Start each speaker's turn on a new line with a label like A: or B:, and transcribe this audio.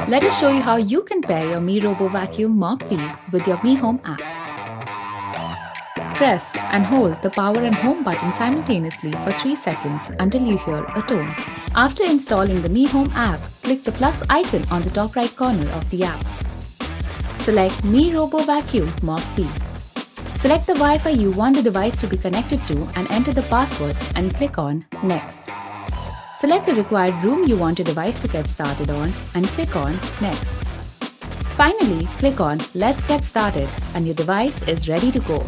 A: Let us show you how you can pair your Mi Robo Vacuum Mop P with your Mi Home app. Press and hold the power and home button simultaneously for 3 seconds until you hear a tone. After installing the Mi Home app, click the plus icon on the top right corner of the app. Select Mi Robo Vacuum Mop P. Select the Wi-Fi you want the device to be connected to and enter the password and click on Next. Select the required room you want your device to get started on and click on Next. Finally, click on Let's Get Started and your device is ready to go.